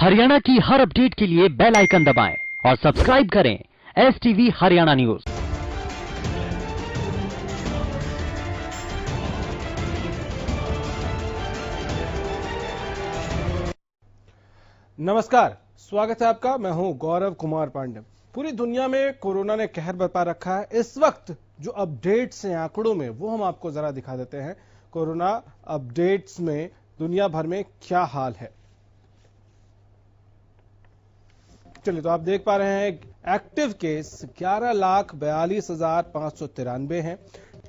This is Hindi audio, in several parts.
हरियाणा की हर अपडेट के लिए बेल आइकन दबाएं और सब्सक्राइब करें STV हरियाणा न्यूज। नमस्कार, स्वागत है आपका। मैं हूं गौरव कुमार पांडे। पूरी दुनिया में कोरोना ने कहर बरपा रखा है। इस वक्त जो अपडेट्स हैं आंकड़ों में, वो हम आपको जरा दिखा देते हैं। कोरोना अपडेट्स में दुनिया भर में क्या हाल है। चलिए, तो आप देख पा रहे हैं एक्टिव केस 11,42,593 हैं।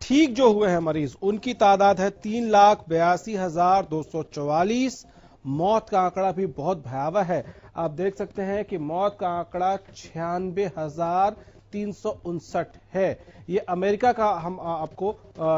ठीक जो हुए हैं मरीज, उनकी तादाद है 3,82,244। मौत का आंकड़ा भी बहुत भयावह है। आप देख सकते हैं कि मौत का आंकड़ा 96,359 है। ये अमेरिका का हम आपको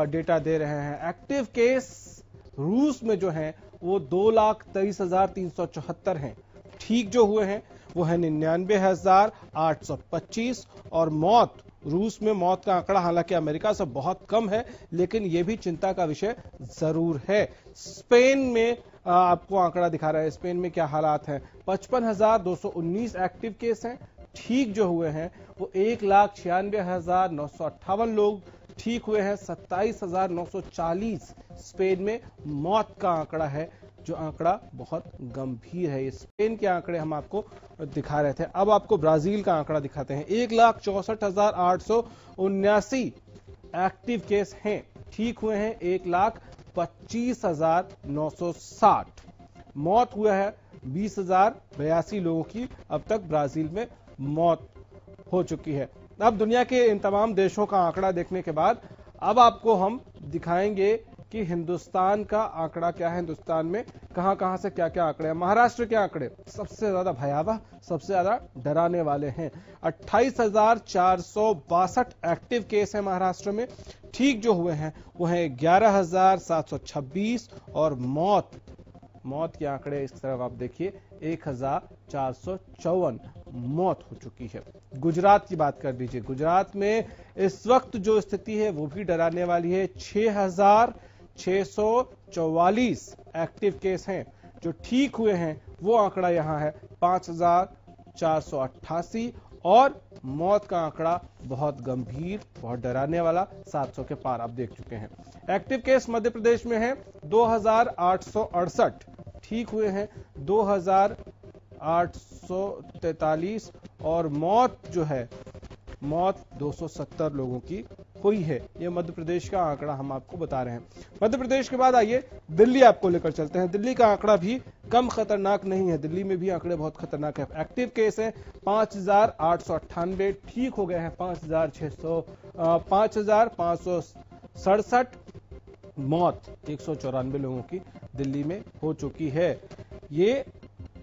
डेटा दे रहे हैं। एक्टिव केस रूस में जो है वो 2,23,374 हैं। ठीक जो हुए हैं वो है 99,825। और मौत, रूस में मौत का आंकड़ा हालांकि अमेरिका से बहुत कम है, लेकिन यह भी चिंता का विषय जरूर है। स्पेन में आपको आंकड़ा दिखा रहा है। स्पेन में क्या हालात हैं। 55,219 एक्टिव केस हैं। ठीक जो हुए हैं वो 1,96,958 लोग ठीक हुए हैं। 27,940 स्पेन में मौत का आंकड़ा है, जो आंकड़ा बहुत गंभीर है। स्पेन के आंकड़े हम आपको दिखा रहे थे। अब आपको ब्राजील का आंकड़ा दिखाते हैं। 1,64,879 एक्टिव केस हैं। ठीक हुए हैं 1,25,960। मौत हुआ है 20,082 लोगों की अब तक ब्राजील में मौत हो चुकी है। अब दुनिया के इन तमाम देशों का आंकड़ा देखने के बाद अब आपको हम दिखाएंगे कि हिंदुस्तान का आंकड़ा क्या है। हिंदुस्तान में कहां कहां से क्या क्या आंकड़े हैं। महाराष्ट्र के आंकड़े सबसे ज्यादा भयावह, सबसे ज्यादा डराने वाले हैं। 28,462 एक्टिव केस है महाराष्ट्र में। ठीक जो हुए हैं वो है 11,726। और मौत के आंकड़े इस तरफ आप देखिए 1,454 मौत हो चुकी है। गुजरात की बात कर लीजिए। गुजरात में इस वक्त जो स्थिति है वो भी डराने वाली है। 6,644 एक्टिव केस हैं। जो ठीक हुए हैं वो आंकड़ा यहां है 5,488। और मौत का आंकड़ा बहुत गंभीर, बहुत डराने वाला, 700 के पार आप देख चुके हैं। एक्टिव केस मध्य प्रदेश में है 2,868। ठीक हुए हैं 2,843। और मौत जो है, मौत 270 लोगों की हुई है। यह मध्य प्रदेश का आंकड़ा हम आपको बता रहे हैं। मध्य प्रदेश के बाद आइए दिल्ली आपको लेकर चलते हैं। दिल्ली का आंकड़ा भी कम खतरनाक नहीं है। दिल्ली में भी आंकड़े बहुत खतरनाक है। एक्टिव केस है 5,898। ठीक हो गए हैं 5,567। मौत 194 लोगों की दिल्ली में हो चुकी है। ये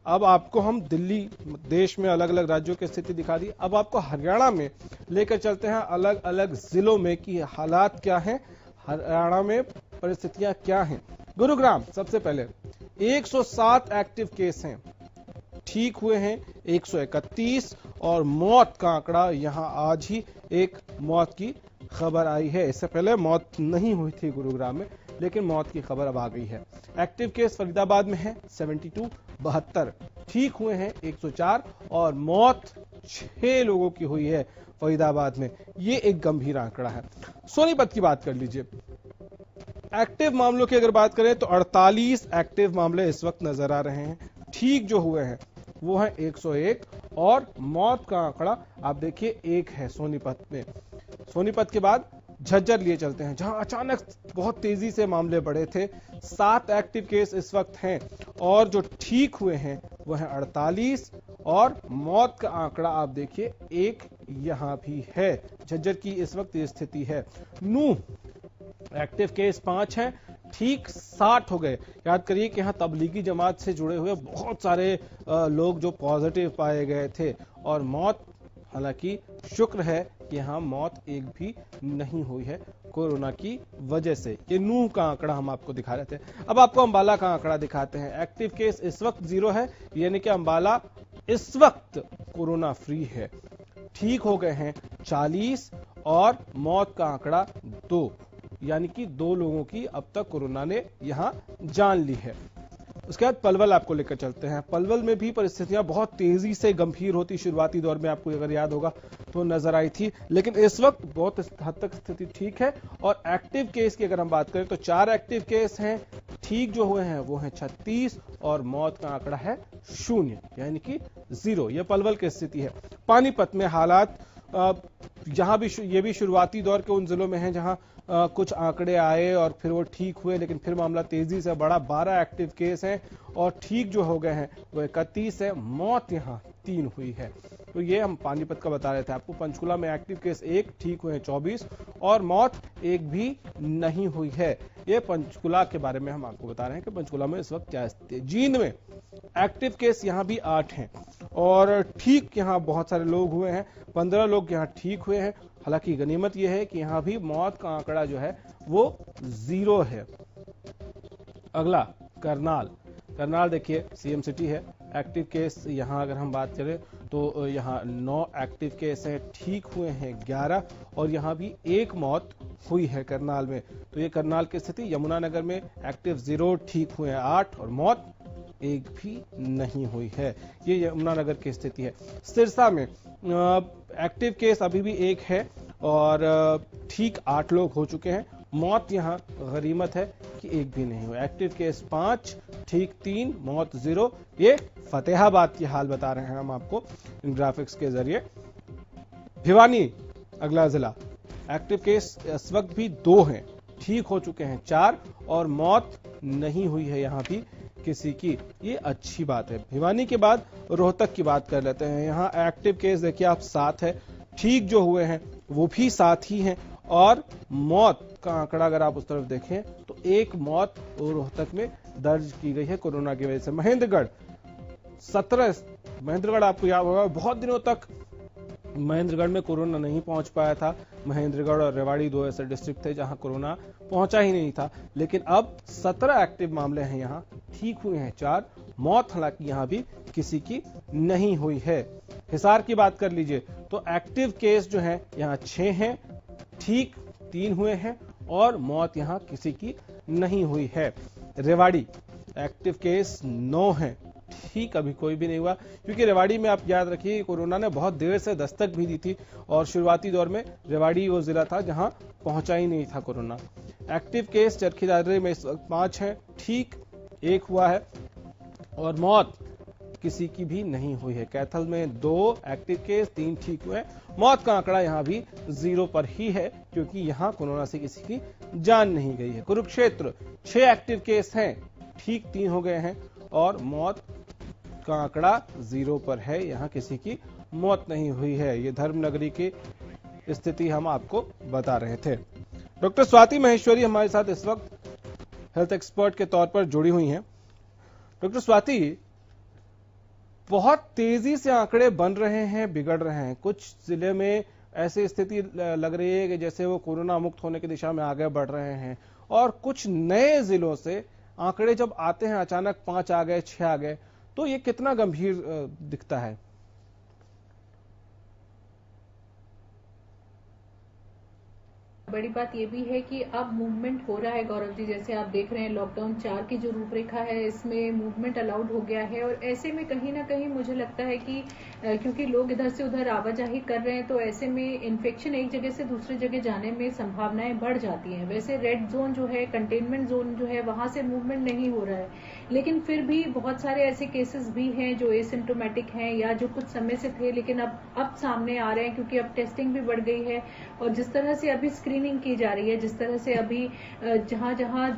अब आपको हम दिल्ली देश में अलग अलग राज्यों की स्थिति दिखा दी। अब आपको हरियाणा में लेकर चलते हैं, अलग अलग जिलों में कि हालात क्या हैं, हरियाणा में परिस्थितियां क्या हैं। गुरुग्राम सबसे पहले 107 एक्टिव केस हैं। ठीक हुए हैं 131। और मौत का आंकड़ा यहां आज ही एक मौत की खबर आई है। इससे पहले मौत नहीं हुई थी गुरुग्राम में, लेकिन मौत की खबर अब आ गई है। एक्टिव केस फरीदाबाद में है 72। ठीक हुए हैं 104। और मौत 6 लोगों की हुई है फरीदाबाद में। ये एक गंभीर आंकड़ा है। सोनीपत की बात कर लीजिए। एक्टिव मामलों की अगर बात करें तो 48 एक्टिव मामले इस वक्त नजर आ रहे हैं। ठीक जो हुए हैं वो है 101। और मौत का आंकड़ा आप देखिए 1 है सोनीपत में। सोनीपत के बाद झज्जर लिए चलते हैं, जहां अचानक बहुत तेजी से मामले बढ़े थे। 7 एक्टिव केस इस वक्त हैं। और जो ठीक हुए हैं वो है 48। और मौत का आंकड़ा आप देखिए 1 यहां भी है। झज्जर की इस वक्त ये स्थिति है। नूह एक्टिव केस 5 हैं। ठीक 60 हो गए। याद करिए कि यहां तबलीगी जमात से जुड़े हुए बहुत सारे लोग जो पॉजिटिव पाए गए थे। और मौत, हालांकि शुक्र है कि यहां मौत एक भी नहीं हुई है कोरोना की वजह से। ये नूह का आंकड़ा हम आपको दिखा रहे थे। अब आपको अंबाला का आंकड़ा दिखाते हैं। एक्टिव केस इस वक्त 0 है, यानी कि अंबाला इस वक्त कोरोना फ्री है। ठीक हो गए हैं 40। और मौत का आंकड़ा 2, यानी कि 2 लोगों की अब तक कोरोना ने यहां जान ली है। उसके बाद पलवल आपको लेकर चलते हैं। पलवल में भी परिस्थितियां बहुत तेजी से गंभीर होती शुरुआती दौर में आपको अगर याद होगा तो नजर आई थी, लेकिन इस वक्त बहुत हद तक स्थिति ठीक है। और एक्टिव केस की अगर हम बात करें तो 4 एक्टिव केस हैं, ठीक जो हुए हैं वो हैं 36 और मौत का आंकड़ा है 0 यानी कि 0। यह पलवल की स्थिति है। पानीपत में हालात जहां भी ये भी शुरुआती दौर के उन जिलों में हैं जहां कुछ आंकड़े आए और फिर वो ठीक हुए, लेकिन फिर मामला तेजी से बढ़ा। 12 एक्टिव केस हैं और ठीक जो हो गए हैं वो 31 है। मौत यहां 3 हुई है। तो ये हम पानीपत का बता रहे थे आपको। पंचकुला में एक्टिव केस 1, ठीक हुए 24 और मौत 1 भी नहीं हुई है। ये पंचकुला के बारे में हम आपको बता रहे हैं कि पंचकुला में इस वक्त क्या स्थिति है। जींद में एक्टिव केस यहां भी 8 हैं और ठीक यहां बहुत सारे लोग हुए हैं, 15 लोग यहां ठीक हुए हैं। हालांकि गनीमत यह है कि यहां भी मौत का आंकड़ा जो है वो 0 है। अगला करनाल। करनाल देखिए सीएम सिटी है। एक्टिव केस यहां अगर हम बात करें तो यहां 9 एक्टिव केस हैं, ठीक हुए हैं 11 और यहां भी 1 मौत हुई है करनाल में। तो ये करनाल की स्थिति। यमुनानगर में एक्टिव 0, ठीक हुए हैं 8 और मौत 1 भी नहीं हुई है। ये यमुनानगर की स्थिति है। सिरसा में एक्टिव केस अभी भी 1 है और ठीक 8 लोग हो चुके हैं। मौत यहां गनीमत है कि 1 भी नहीं हुआ। एक्टिव केस 5, ठीक 3, मौत 0। ये फतेहाबाद की हाल बता रहे हैं हम आपको इन ग्राफिक्स के जरिए। भिवानी अगला जिला। एक्टिव केस इस वक्त भी 2 हैं, ठीक हो चुके हैं 4 और मौत नहीं हुई है यहां भी किसी की। ये अच्छी बात है। भिवानी के बाद रोहतक की बात कर लेते हैं। यहाँ एक्टिव केस देखिए आप 7 है, ठीक जो हुए हैं वो भी 7 ही हैं और मौत का आंकड़ा अगर आप उस तरफ देखें तो 1 मौत रोहतक में दर्ज की गई है कोरोना की वजह से। महेंद्रगढ़ 17। महेंद्रगढ़ आपको याद होगा बहुत दिनों तक महेंद्रगढ़ में कोरोना नहीं पहुंच पाया था। महेंद्रगढ़ और रेवाड़ी 2 ऐसे डिस्ट्रिक्ट थे जहां कोरोना पहुंचा ही नहीं था, लेकिन अब 17 एक्टिव मामले हैं यहां, ठीक हुए हैं 4, मौत हालांकि यहां भी किसी की नहीं हुई है। हिसार की बात कर लीजिए तो एक्टिव केस जो है यहां 6 हैं, ठीक 3 हुए हैं और मौत यहां किसी की नहीं हुई है। रेवाड़ी एक्टिव केस 9 है, ठीक अभी कोई भी नहीं हुआ, क्योंकि रेवाड़ी में आप याद रखिए कोरोना ने बहुत देर से दस्तक भी दी थी और शुरुआती दौर में रेवाड़ी वो जिला था जहां पहुंचा ही नहीं था corona. Active case Charkhi Dadri में इस वक्त 5 है, ठीक 1 हुआ है और मौत किसी की भी नहीं हुई है। कैथल में 2 एक्टिव केस, 3 ठीक हुए। मौत का आंकड़ा यहां भी 0 पर ही है क्योंकि यहां कोरोना से किसी की जान नहीं गई है। कुरुक्षेत्र 6 एक्टिव केस हैं, ठीक 3 हो गए हैं और मौत का आंकड़ा 0 पर है, यहां किसी की मौत नहीं हुई है। ये धर्मनगरी की स्थिति हम आपको बता रहे थे। डॉक्टर स्वाति महेश्वरी हमारे साथ इस वक्त हेल्थ एक्सपर्ट के तौर पर जुड़ी हुई हैं। डॉक्टर स्वाति, बहुत तेजी से आंकड़े बन रहे हैं, बिगड़ रहे हैं। कुछ जिले में ऐसी स्थिति लग रही है कि जैसे वो कोरोना मुक्त होने की दिशा में आगे बढ़ रहे हैं और कुछ नए जिलों से आंकड़े जब आते हैं अचानक 5 आ गए, 6 आ गए, तो ये कितना गंभीर दिखता है? बड़ी बात ये भी है कि अब मूवमेंट हो रहा है गौरव जी। जैसे आप देख रहे हैं लॉकडाउन 4 की जो रूपरेखा है इसमें मूवमेंट अलाउड हो गया है और ऐसे में कहीं ना कहीं मुझे लगता है कि क्योंकि लोग इधर से उधर आवाजाही कर रहे हैं तो ऐसे में इन्फेक्शन एक जगह से दूसरी जगह जाने में संभावनाएं बढ़ जाती हैं। वैसे रेड जोन जो है, कंटेनमेंट जोन जो है, वहां से मूवमेंट नहीं हो रहा है, लेकिन फिर भी बहुत सारे ऐसे केसेस भी हैं जो एसिम्टोमेटिक हैं या जो कुछ समय से थे लेकिन अब सामने आ रहे हैं क्योंकि अब टेस्टिंग भी बढ़ गई है और जिस तरह से अभी स्क्रीनिंग की जा रही है, जिस तरह से अभी जहां जहां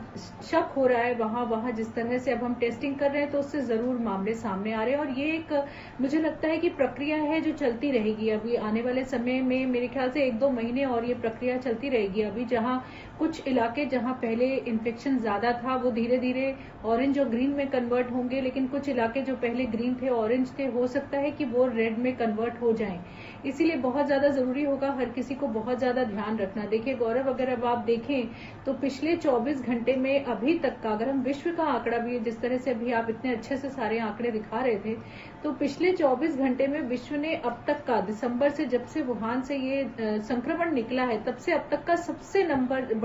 शक हो रहा है वहां जिस तरह से अब हम टेस्टिंग कर रहे हैं तो उससे जरूर मामले सामने आ रहे हैं और ये एक मुझे लगता है कि प्रक्रिया है जो चलती रहेगी। अभी आने वाले समय में मेरे ख्याल से 1-2 महीने और ये प्रक्रिया चलती रहेगी। अभी जहां कुछ इलाके जहां पहले इन्फेक्शन ज्यादा था वो धीरे धीरे ऑरेंज और ग्रीन में कन्वर्ट होंगे, लेकिन कुछ इलाके जो पहले ग्रीन थे, ऑरेंज थे, हो सकता है कि वो रेड में कन्वर्ट हो जाएं। इसीलिए बहुत ज्यादा जरूरी होगा हर किसी को बहुत ज्यादा ध्यान रखना। देखिए गौरव, अगर अब आप देखें तो पिछले 24 घंटे में अभी तक का अगर हम विश्व का आंकड़ा भी, जिस तरह से अभी आप इतने अच्छे से सारे आंकड़े दिखा रहे थे, तो पिछले 24 घंटे में विश्व ने अब तक का, दिसंबर से जब से वुहान से ये संक्रमण निकला है तब से अब तक का सबसे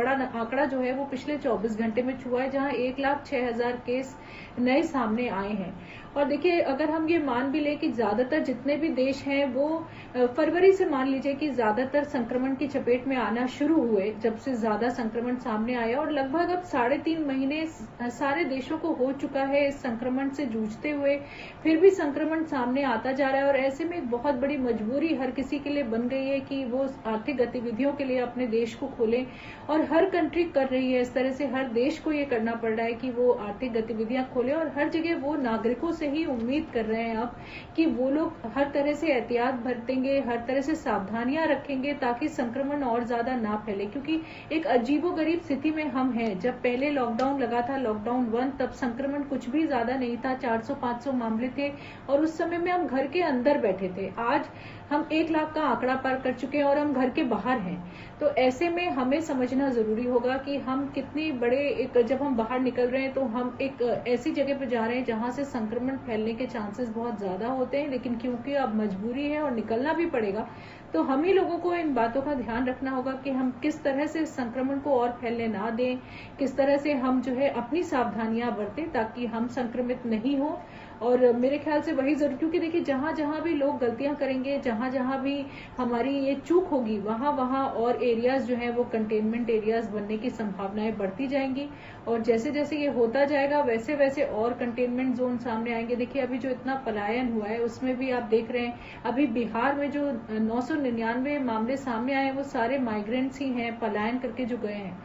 बड़ा आंकड़ा जो है वो पिछले 24 घंटे में छुआ है, जहां 1,06,000 केस नए सामने आए हैं। और देखिए, अगर हम ये मान भी ले कि ज्यादातर जितने भी देश हैं वो फरवरी से मान लीजिए कि ज्यादातर संक्रमण की चपेट में आना शुरू हुए, जब से ज्यादा संक्रमण सामने आया, और लगभग अब 3.5 महीने सारे देशों को हो चुका है इस संक्रमण से जूझते हुए, फिर भी संक्रमण सामने आता जा रहा है। और ऐसे में एक बहुत बड़ी मजबूरी हर किसी के लिए बन गई है कि वो आर्थिक गतिविधियों के लिए अपने देश को खोलें, और हर कंट्री कर रही है इस तरह से। हर देश को ये करना पड़ रहा है कि वो आर्थिक गतिविधियां खोले, और हर जगह वो नागरिकों से ही उम्मीद कर रहे हैं अब कि वो लोग हर तरह से एहतियात बरतेंगे, हर तरह से सावधानियां रखेंगे, ताकि संक्रमण और ज्यादा ना फैले। क्योंकि एक अजीबोगरीब स्थिति में हम हैं। जब पहले लॉकडाउन लगा था, लॉकडाउन 1, तब संक्रमण कुछ भी ज्यादा नहीं था, 400-500 मामले थे, और उस समय में हम घर के अंदर बैठे थे। आज हम 1 लाख का आंकड़ा पार कर चुके हैं और हम घर के बाहर हैं। तो ऐसे में हमें समझना जरूरी होगा कि हम कितनी बड़े जब हम बाहर निकल रहे हैं तो हम एक ऐसी जगह पर जा रहे हैं जहां से संक्रमण फैलने के चांसेस बहुत ज्यादा होते हैं। लेकिन क्योंकि अब मजबूरी है और निकलना भी पड़ेगा, तो हम ही लोगों को इन बातों का ध्यान रखना होगा कि हम किस तरह से संक्रमण को और फैलने ना दें, किस तरह से हम जो है अपनी सावधानियां बरतें ताकि हम संक्रमित नहीं हो। और मेरे ख्याल से वही जरूर, क्योंकि देखिए जहां जहां भी लोग गलतियां करेंगे, जहां जहां भी हमारी ये चूक होगी, वहां वहां और एरियाज जो है वो कंटेनमेंट एरियाज बनने की संभावनाएं बढ़ती जाएंगी। और जैसे जैसे ये होता जाएगा वैसे वैसे और कंटेनमेंट जोन सामने आएंगे। देखिए, अभी जो इतना पलायन हुआ है उसमें भी आप देख रहे हैं, अभी बिहार में जो 999 मामले सामने आए वो सारे माइग्रेंट्स ही हैं, पलायन करके जो गए हैं।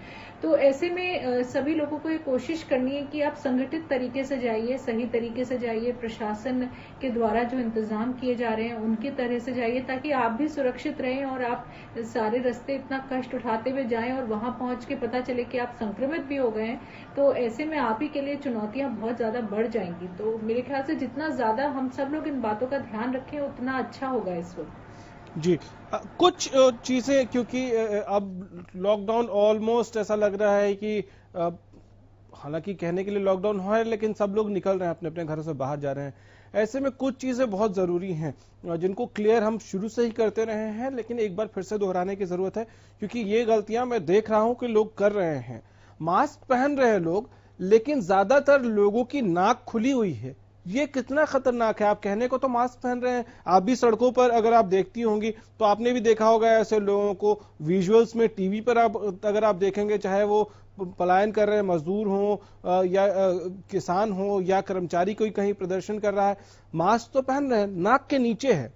तो ऐसे में सभी लोगों को ये कोशिश करनी है कि आप संगठित तरीके से जाइए, सही तरीके से जाइए, प्रशासन के द्वारा जो इंतजाम किए जा रहे हैं उनकी तरह से जाइए, ताकि आप भी सुरक्षित रहें और आप सारे रास्ते इतना कष्ट उठाते हुए जाएं और वहां पहुंच के पता चले कि आप संक्रमित भी हो गए हैं, तो ऐसे में आप ही के लिए चुनौतियां बहुत ज्यादा बढ़ जाएंगी। तो मेरे ख्याल से जितना ज्यादा हम सब लोग इन बातों का ध्यान रखें उतना अच्छा होगा इस वक्त। जी, कुछ चीजें, क्योंकि अब लॉकडाउन ऑलमोस्ट ऐसा लग रहा है कि हालांकि कहने के लिए लॉकडाउन है, लेकिन सब लोग निकल रहे हैं, अपने अपने घरों से बाहर जा रहे हैं। ऐसे में कुछ चीजें बहुत जरूरी हैं जिनको क्लियर हम शुरू से ही करते रहे हैं, लेकिन एक बार फिर से दोहराने की जरूरत है, क्योंकि ये गलतियां मैं देख रहा हूं कि लोग कर रहे हैं। मास्क पहन रहे हैं लोग, लेकिन ज्यादातर लोगों की नाक खुली हुई है। ये कितना खतरनाक है। आप कहने को तो मास्क पहन रहे हैं, आप भी सड़कों पर अगर आप देखती होंगी तो आपने भी देखा होगा ऐसे लोगों को विजुअल्स में, टीवी पर आप अगर आप देखेंगे, चाहे वो पलायन कर रहे मजदूर हो या किसान हो या कर्मचारी कोई कहीं प्रदर्शन कर रहा है, मास्क तो पहन रहे हैं, नाक के नीचे है।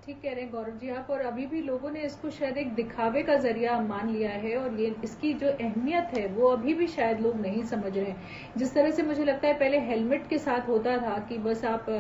ठीक कह रहे हैं गौरव जी आप। और अभी भी लोगों ने इसको शायद एक दिखावे का जरिया मान लिया है, और ये इसकी जो अहमियत है वो अभी भी शायद लोग नहीं समझ रहे हैं। जिस तरह से मुझे लगता है पहले हेलमेट के साथ होता था कि बस आप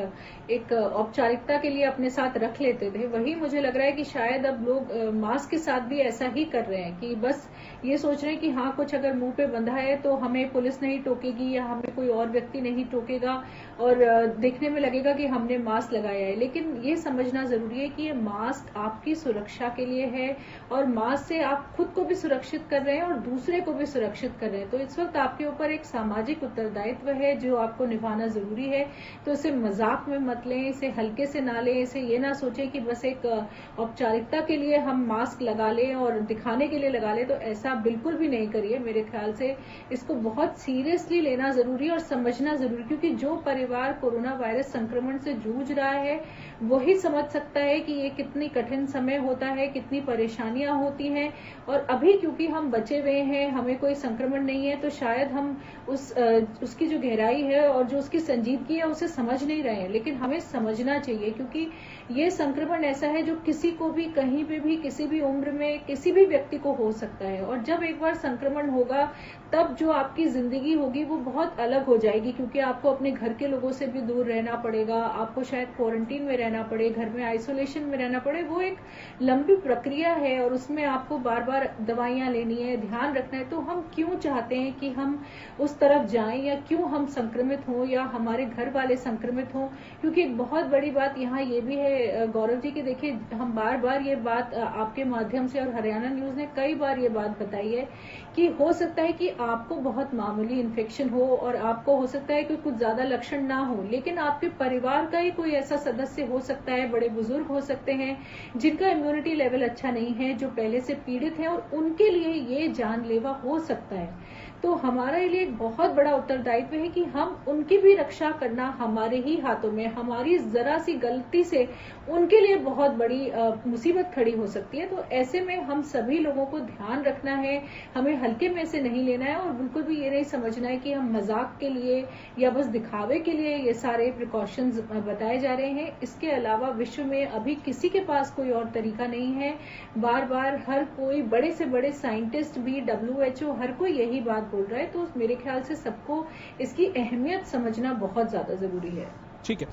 एक औपचारिकता के लिए अपने साथ रख लेते थे, वही मुझे लग रहा है कि शायद अब लोग मास्क के साथ भी ऐसा ही कर रहे हैं कि बस ये सोच रहे हैं कि हाँ, कुछ अगर मुंह पे बंधा है तो हमें पुलिस नहीं टोकेगी या हमें कोई और व्यक्ति नहीं टोकेगा और देखने में लगेगा कि हमने मास्क लगाया है। लेकिन ये समझना जरूरी है कि ये मास्क आपकी सुरक्षा के लिए है, और मास्क से आप खुद को भी सुरक्षित कर रहे हैं और दूसरे को भी सुरक्षित कर रहे हैं। तो इस वक्त आपके ऊपर एक सामाजिक उत्तरदायित्व है जो आपको निभाना जरूरी है। तो इसे मजाक में मत लें, इसे हल्के से ना लें, इसे ये ना सोचें कि बस एक औपचारिकता के लिए हम मास्क लगा लें और दिखाने के लिए लगा लें। तो ऐसा बिल्कुल भी नहीं करिए। मेरे ख्याल से इसको बहुत सीरियसली लेना जरूरी है और समझना जरूरी, क्योंकि जो परिवार कोरोना वायरस संक्रमण से जूझ रहा है वही समझ सकता है कि ये कितनी कठिन समय होता है, कितनी परेशानियां होती हैं। और अभी क्योंकि हम बचे हुए हैं, हमें कोई संक्रमण नहीं है, तो शायद हम उसकी जो गहराई है और जो उसकी संजीदगी है उसे समझ नहीं रहे हैं। लेकिन हमें समझना चाहिए, क्योंकि ये संक्रमण ऐसा है जो किसी को भी, कहीं पे भी, किसी भी उम्र में, किसी भी व्यक्ति को हो सकता है। और जब एक बार संक्रमण होगा तब जो आपकी जिंदगी होगी वो बहुत अलग हो जाएगी, क्योंकि आपको अपने घर के लोगों से भी दूर रहना पड़ेगा, आपको शायद क्वारंटीन में रहना पड़े, घर में आइसोलेशन में रहना पड़े। वो एक लंबी प्रक्रिया है और उसमें आपको बार बार दवाइयां लेनी है, ध्यान रखना है। तो हम क्यों चाहते हैं कि हम उस तरफ जाएं, या क्यों हम संक्रमित हों या हमारे घर वाले संक्रमित हों? क्योंकि एक बहुत बड़ी बात यहाँ ये भी है गौरव जी की, देखिए हम बार बार ये बात आपके माध्यम से और हरियाणा न्यूज ने कई बार ये बात बताई है कि हो सकता है कि आपको बहुत मामूली इन्फेक्शन हो और आपको हो सकता है कि कुछ ज्यादा लक्षण ना हो, लेकिन आपके परिवार का ही कोई ऐसा सदस्य हो सकता है, बड़े बुजुर्ग हो सकते हैं जिनका इम्यूनिटी लेवल अच्छा नहीं है, जो पहले से पीड़ित हैं, और उनके लिए ये जानलेवा हो सकता है। तो हमारा लिए एक बहुत बड़ा उत्तरदायित्व है कि हम उनकी भी रक्षा करना हमारे ही हाथों में। हमारी जरा सी गलती से उनके लिए बहुत बड़ी मुसीबत खड़ी हो सकती है। तो ऐसे में हम सभी लोगों को ध्यान रखना है, हमें हल्के में से नहीं लेना है और बिल्कुल भी ये नहीं समझना है कि हम मजाक के लिए या बस दिखावे के लिए ये सारे प्रिकॉशंस बताए जा रहे हैं। इसके अलावा विश्व में अभी किसी के पास कोई और तरीका नहीं है। बार बार हर कोई, बड़े से बड़े साइंटिस्ट भी, WHO, हर कोई यही बात बोल रहा है। तो मेरे ख्याल से सबको इसकी अहमियत समझना बहुत ज्यादा जरूरी है। ठीक है,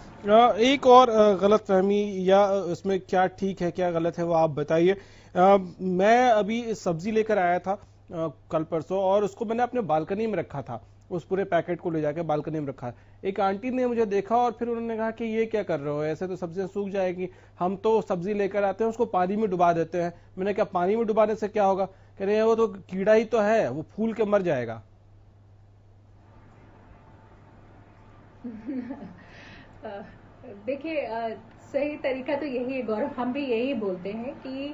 एक और गलतफहमी या इसमें क्या ठीक है क्या गलत है वो आप बताइए। मैं अभी सब्जी लेकर आया था कल परसों, और उसको मैंने अपने बालकनी में रखा था। उस पूरे पैकेट को ले जाके बालकनी में रखा। एक आंटी ने मुझे देखा और फिर उन्होंने कहा कि ये क्या कर रहे हो, ऐसे तो सब्जियां सूख जाएगी, हम तो सब्जी लेकर आते हैं उसको पानी में डुबा देते हैं। मैंने कहा पानी में डुबाने से क्या होगा? कह रहे हैं वो तो कीड़ा ही तो है, वो फूल के मर जाएगा। देखिए, सही तरीका तो यही है गौरव, हम भी यही बोलते हैं कि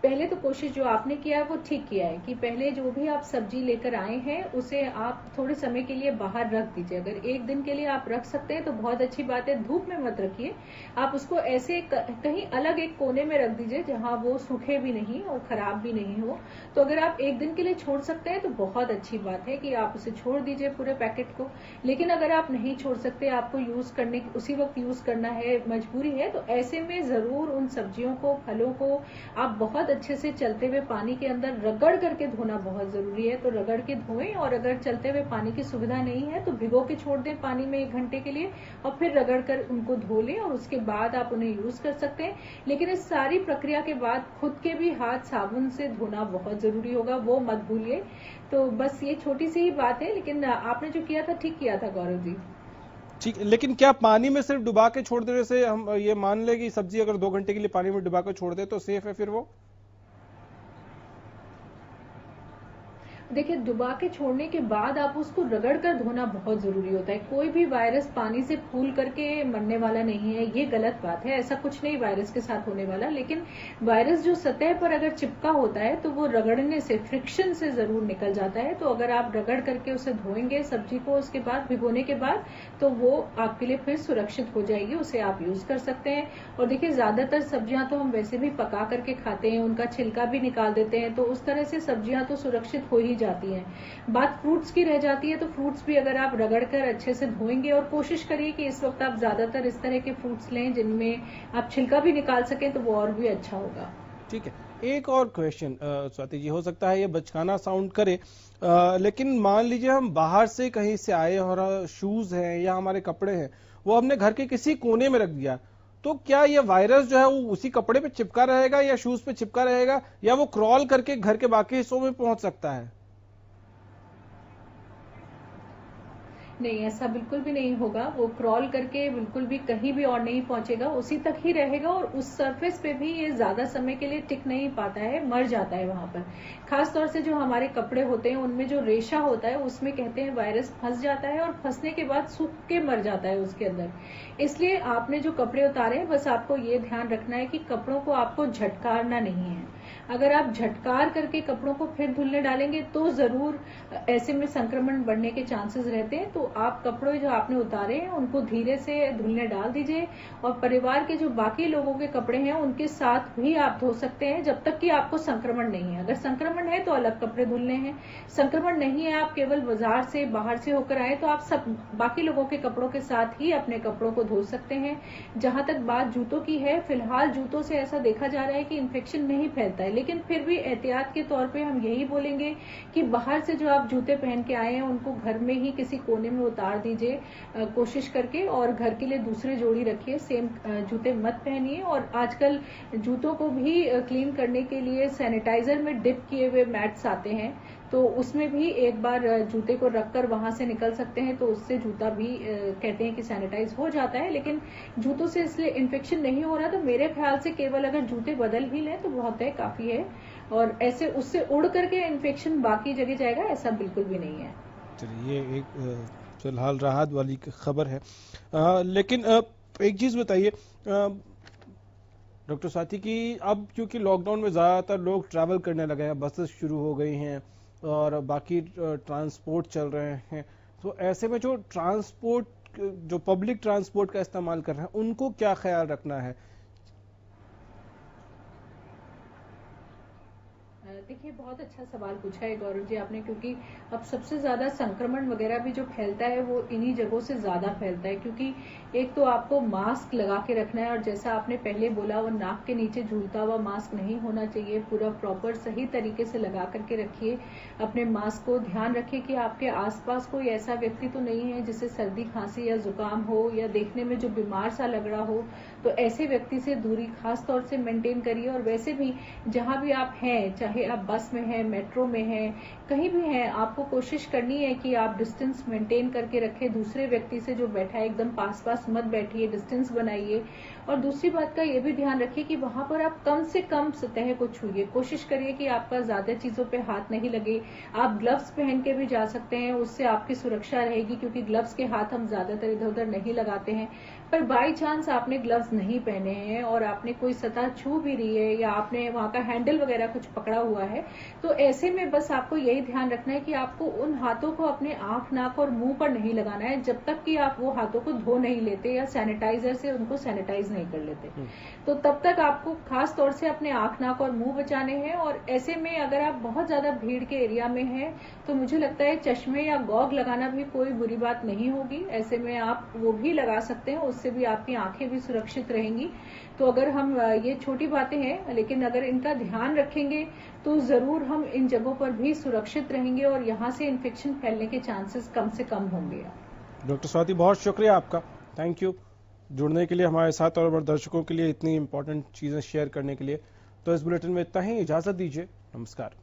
पहले तो कोशिश जो आपने किया है वो ठीक किया है कि पहले जो भी आप सब्जी लेकर आए हैं उसे आप थोड़े समय के लिए बाहर रख दीजिए। अगर एक दिन के लिए आप रख सकते हैं तो बहुत अच्छी बात है, धूप में मत रखिए। आप उसको ऐसे कहीं अलग एक कोने में रख दीजिए जहां वो सूखे भी नहीं और खराब भी नहीं हो। तो अगर आप एक दिन के लिए छोड़ सकते हैं तो बहुत अच्छी बात है कि आप उसे छोड़ दीजिए पूरे पैकेट को। लेकिन अगर आप नहीं छोड़ सकते, आपको यूज करने उसी वक्त यूज करना है, मजबूरी है, तो ऐसे में जरूर उन सब्जियों को, फलों को आप बहुत अच्छे से चलते हुए पानी के अंदर रगड़ करके धोना बहुत जरूरी है। तो रगड़ के धोएं, और अगर चलते हुए पानी की सुविधा नहीं है तो भिगो के छोड़ दें पानी में 1 घंटे के लिए, और फिर रगड़ कर उनको धो लें और उसके बाद आप उन्हें यूज कर सकते हैं। लेकिन इस सारी प्रक्रिया के बाद खुद के भी हाथ साबुन से धोना बहुत जरूरी होगा, वो मत भूलिए। तो बस ये छोटी सी ही बात है, लेकिन आपने जो किया था ठीक किया था गौरव जी। ठीक, लेकिन क्या पानी में सिर्फ डुबा के छोड़ देने से हम ये मान ले कि सब्जी अगर 2 घंटे के लिए पानी में डुबा के छोड़ दे तो सेफ है फिर वो? देखिए, डुबा के छोड़ने के बाद आप उसको रगड़ कर धोना बहुत जरूरी होता है। कोई भी वायरस पानी से फूल करके मरने वाला नहीं है, ये गलत बात है। ऐसा कुछ नहीं वायरस के साथ होने वाला। लेकिन वायरस जो सतह पर अगर चिपका होता है तो वो रगड़ने से, फ्रिक्शन से जरूर निकल जाता है। तो अगर आप रगड़ करके उसे धोएंगे सब्जी को, उसके बाद भिगोने के बाद, तो वो आपके लिए फिर सुरक्षित हो जाएगी, उसे आप यूज कर सकते हैं। और देखिए, ज्यादातर सब्जियां तो हम वैसे भी पका करके खाते हैं, उनका छिलका भी निकाल देते हैं, तो उस तरह से सब्जियां तो सुरक्षित हो ही जाती हैं। बात फ्रूट्स की रह जाती है, तो फ्रूट्स भी अगर आप रगड़ कर अच्छे से धोएंगे, और कोशिश करिए कि इस वक्त आप ज्यादातर इस तरह के फ्रूट्स लें जिनमें आप छिलका भी निकाल सकें, तो वो और भी अच्छा होगा। ठीक है, एक और क्वेश्चन स्वाति जी, हो सकता है ये बचकाना साउंड करे, लेकिन मान लीजिए हम बाहर से कहीं से आए और शूज हैं या हमारे कपड़े हैं वो हमने घर के किसी कोने में रख दिया, तो क्या ये वायरस जो है वो उसी कपड़े पे चिपका रहेगा या शूज पे चिपका रहेगा, या वो क्रॉल करके घर के बाकी हिस्सों में पहुंच सकता है? नहीं, ऐसा बिल्कुल भी नहीं होगा। वो क्रॉल करके बिल्कुल भी कहीं भी और नहीं पहुंचेगा, उसी तक ही रहेगा, और उस सरफेस पे भी ये ज्यादा समय के लिए टिक नहीं पाता है, मर जाता है वहां पर। खास तौर से जो हमारे कपड़े होते हैं उनमें जो रेशा होता है उसमें कहते हैं वायरस फंस जाता है, और फंसने के बाद सूख के मर जाता है उसके अंदर। इसलिए आपने जो कपड़े उतारे हैं, बस आपको ये ध्यान रखना है कि कपड़ों को आपको झटकारना नहीं है। अगर आप झटकार करके कपड़ों को फिर धुलने डालेंगे तो जरूर ऐसे में संक्रमण बढ़ने के चांसेस रहते हैं। तो आप कपड़े जो आपने उतारे हैं उनको धीरे से धुलने डाल दीजिए, और परिवार के जो बाकी लोगों के कपड़े हैं उनके साथ भी आप धो सकते हैं, जब तक कि आपको संक्रमण नहीं है। अगर संक्रमण है तो अलग कपड़े धुलने हैं, संक्रमण नहीं है, आप केवल बाजार से, बाहर से होकर आए, तो आप सब बाकी लोगों के कपड़ों के साथ ही अपने कपड़ों को धो सकते हैं। जहां तक बात जूतों की है, फिलहाल जूतों से ऐसा देखा जा रहा है कि इन्फेक्शन नहीं फैलता है, लेकिन फिर भी एहतियात के तौर पे हम यही बोलेंगे कि बाहर से जो आप जूते पहन के आए हैं उनको घर में ही किसी कोने में उतार दीजिए कोशिश करके, और घर के लिए दूसरे जोड़ी रखिए, सेम जूते मत पहनिए। और आजकल जूतों को भी क्लीन करने के लिए सैनिटाइजर में डिप किए हुए मैट्स आते हैं, तो उसमें भी एक बार जूते को रखकर वहां से निकल सकते हैं, तो उससे जूता भी कहते हैं कि सैनिटाइज हो जाता है। लेकिन जूतों से इसलिए इन्फेक्शन नहीं हो रहा, तो मेरे ख्याल से केवल अगर जूते बदल ही लें तो बहुत है, काफी है। और ऐसे उससे उड़ करके इन्फेक्शन बाकी जगह जाएगा, ऐसा बिल्कुल भी नहीं है। चलिए, ये एक फिलहाल राहत वाली खबर है। लेकिन एक चीज बताइए डॉक्टर स्वाति की, अब क्योंकि लॉकडाउन में ज़्यादातर लोग ट्रैवल करने लगे हैं, बसेस शुरू हो गई हैं और बाकी ट्रांसपोर्ट चल रहे हैं, तो ऐसे में जो ट्रांसपोर्ट, जो पब्लिक ट्रांसपोर्ट का इस्तेमाल कर रहे हैं, उनको क्या ख्याल रखना है? देखिए, बहुत अच्छा सवाल पूछा है गौरव जी आपने, क्योंकि अब सबसे ज्यादा संक्रमण वगैरह भी जो फैलता है वो इन्हीं जगहों से ज्यादा फैलता है। क्योंकि एक तो आपको मास्क लगा के रखना है, और जैसा आपने पहले बोला, वो नाक के नीचे झूलता हुआ मास्क नहीं होना चाहिए, पूरा प्रॉपर सही तरीके से लगा करके रखिए अपने मास्क को। ध्यान रखिए कि आपके आसपास कोई ऐसा व्यक्ति तो नहीं है जिसे सर्दी खांसी या जुकाम हो, या देखने में जो बीमार सा लग रहा हो, तो ऐसे व्यक्ति से दूरी खास तौर से मेंटेन करिए। और वैसे भी जहां भी आप हैं, चाहे आप बस में हैं, मेट्रो में हैं, कहीं भी हैं, आपको कोशिश करनी है कि आप डिस्टेंस मेंटेन करके रखें दूसरे व्यक्ति से जो बैठा है। एकदम पास पास मत बैठिए, डिस्टेंस बनाइए। और दूसरी बात का ये भी ध्यान रखिए कि वहां पर आप कम से कम सतह को छूइए। कोशिश करिए कि आपका ज्यादा चीजों पे हाथ नहीं लगे। आप ग्लव्स पहन के भी जा सकते हैं, उससे आपकी सुरक्षा रहेगी, क्योंकि ग्लव्स के हाथ हम ज्यादातर इधर उधर नहीं लगाते हैं। पर बाई चांस आपने ग्लव्स नहीं पहने हैं और आपने कोई सतह छू भी रही है, या आपने वहां का हैंडल वगैरह कुछ पकड़ा हुआ है, तो ऐसे में बस आपको यही ध्यान रखना है कि आपको उन हाथों को अपने आंख, नाक और मुंह पर नहीं लगाना है जब तक कि आप वो हाथों को धो नहीं लेते या सैनिटाइजर से उनको सैनिटाइज नहीं कर लेते। तो तब तक आपको खास तौर से अपने आंख, नाक और मुंह बचाने हैं। और ऐसे में अगर आप बहुत ज्यादा भीड़ के एरिया में हैं, तो मुझे लगता है चश्मे या गॉग लगाना भी कोई बुरी बात नहीं होगी। ऐसे में आप वो भी लगा सकते हैं, उससे भी आपकी आंखें भी सुरक्षित रहेंगी। तो अगर हम, ये छोटी बातें हैं, लेकिन अगर इनका ध्यान रखेंगे तो जरूर हम इन जगहों पर भी सुरक्षित रहेंगे और यहाँ से इन्फेक्शन फैलने के चांसेस कम से कम होंगे। डॉक्टर स्वाति, बहुत शुक्रिया आपका, थैंक यू जुड़ने के लिए हमारे साथ और दर्शकों के लिए इतनी इंपॉर्टेंट चीजें शेयर करने के लिए। तो इस बुलेटिन में इतना ही, इजाजत दीजिए, नमस्कार।